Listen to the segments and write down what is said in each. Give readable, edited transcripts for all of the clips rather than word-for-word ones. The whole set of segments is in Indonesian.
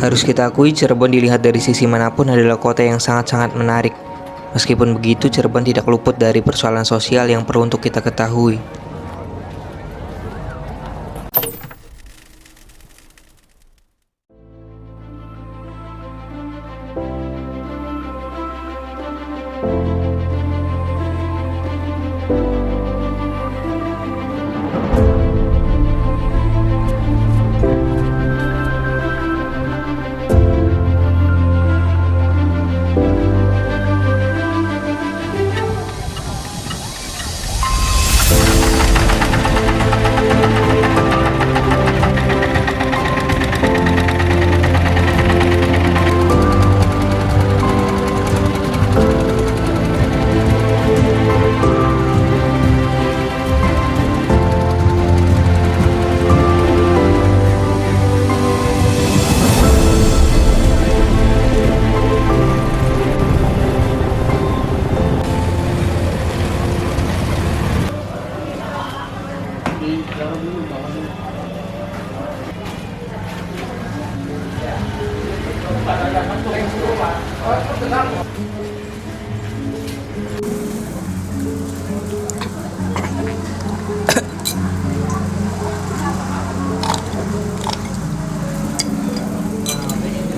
Harus kita akui Cirebon dilihat dari sisi manapun adalah kota yang sangat-sangat menarik. Meskipun begitu, Cirebon tidak luput dari persoalan sosial yang perlu untuk kita ketahui.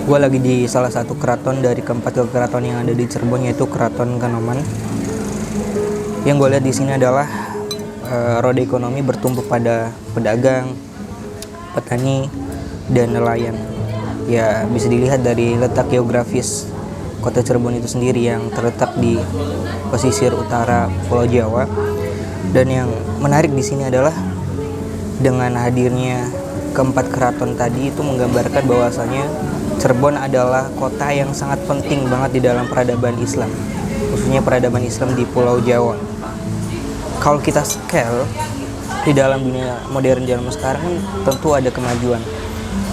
Gue lagi di salah satu keraton dari keempat keraton yang ada di Cirebon, yaitu Keraton Kanoman. Yang gue lihat di sini adalah roda ekonomi bertumpu pada pedagang, petani, dan nelayan. Ya, bisa dilihat dari letak geografis kota Cirebon itu sendiri yang terletak di pesisir utara Pulau Jawa. Dan yang menarik di sini adalah dengan hadirnya keempat keraton tadi itu menggambarkan bahwasanya Cirebon adalah kota yang sangat penting banget di dalam peradaban Islam, khususnya peradaban Islam di Pulau Jawa. Kalau kita scale di dalam dunia modern zaman sekarang kan tentu ada kemajuan.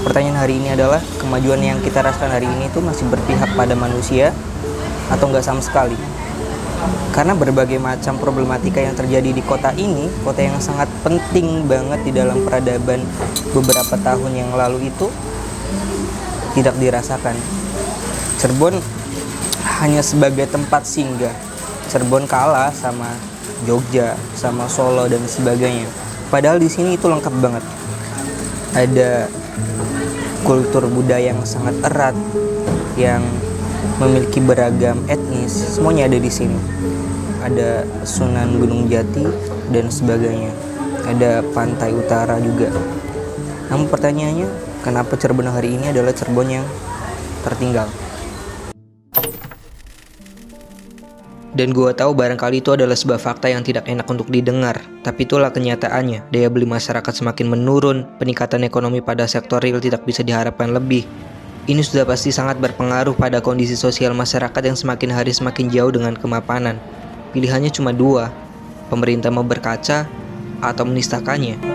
Pertanyaan hari ini adalah kemajuan yang kita rasakan hari ini itu masih berpihak pada manusia atau enggak sama sekali? Karena berbagai macam problematika yang terjadi di kota ini, kota yang sangat penting banget di dalam peradaban beberapa tahun yang lalu itu tidak dirasakan. Cirebon hanya sebagai tempat singgah. Cirebon kalah sama Jogja, sama Solo dan sebagainya. Padahal di sini itu lengkap banget. Ada kultur budaya yang sangat erat, yang memiliki beragam etnis, semuanya ada di sini. Ada Sunan Gunung Jati dan sebagainya. Ada pantai utara juga. Namun pertanyaannya, kenapa Cirebon hari ini adalah Cirebon yang tertinggal? Dan gua tahu barangkali itu adalah sebuah fakta yang tidak enak untuk didengar, tapi itulah kenyataannya. Daya beli masyarakat semakin menurun, peningkatan ekonomi pada sektor real tidak bisa diharapkan lebih. Ini sudah pasti sangat berpengaruh pada kondisi sosial masyarakat yang semakin hari semakin jauh dengan kemapanan. Pilihannya cuma dua, pemerintah mau berkaca atau menistakannya.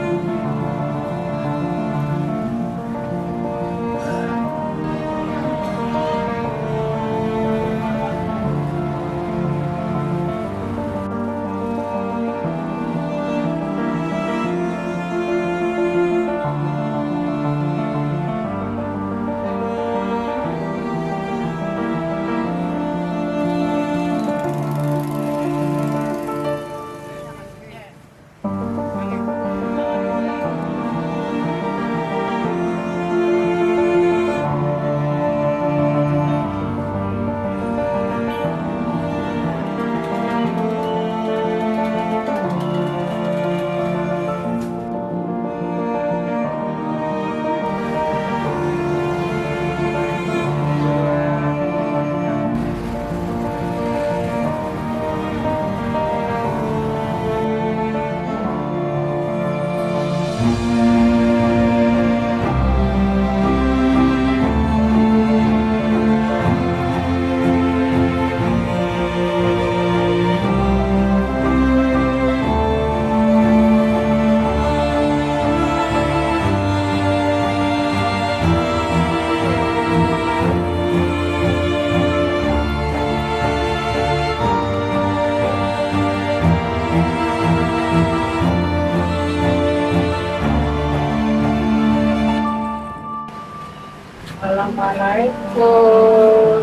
Assalamualaikum.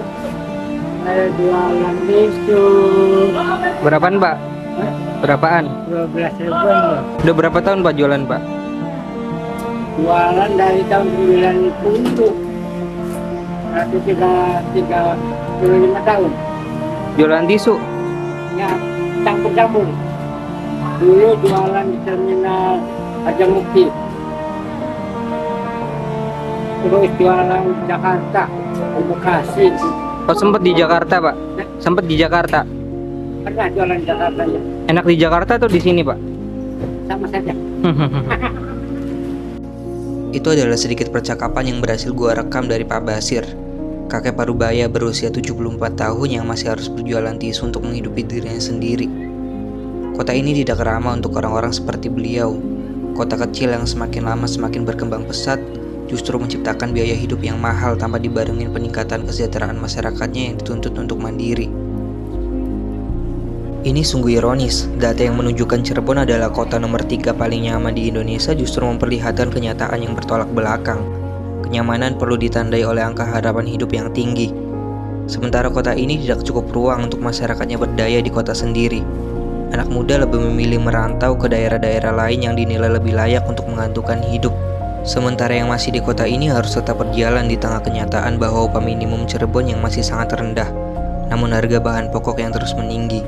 Saya jualan tisu. Berapaan Pak? Berapaan? 12 ribuan loh. Udah berapa tahun Pak jualan Pak? Jualan dari tahun 90. Berarti 35 tahun. Jualan tisu? Ya, campur-campur. Dulu jualan di terminal Harjamukti. Terus jualan di Jakarta, di Bekasi. Oh sempet di Jakarta Pak? Sempet di Jakarta? Pernah jualan di Jakarta ya. Enak di Jakarta atau di sini Pak? Sama saja. Itu adalah sedikit percakapan yang berhasil gua rekam dari Pak Basir, kakek parubaya berusia 74 tahun yang masih harus berjualan tisu untuk menghidupi dirinya sendiri. Kota ini tidak ramah untuk orang-orang seperti beliau. Kota kecil yang semakin lama semakin berkembang pesat justru menciptakan biaya hidup yang mahal tanpa dibarengin peningkatan kesejahteraan masyarakatnya yang dituntut untuk mandiri. Ini sungguh ironis, data yang menunjukkan Cirebon adalah kota nomor 3 paling nyaman di Indonesia justru memperlihatkan kenyataan yang bertolak belakang. Kenyamanan perlu ditandai oleh angka harapan hidup yang tinggi. Sementara kota ini tidak cukup ruang untuk masyarakatnya berdaya di kota sendiri. Anak muda lebih memilih merantau ke daerah-daerah lain yang dinilai lebih layak untuk menggantungkan hidup. Sementara yang masih di kota ini harus tetap berjalan di tengah kenyataan bahwa upah minimum Cirebon yang masih sangat rendah, namun harga bahan pokok yang terus meninggi.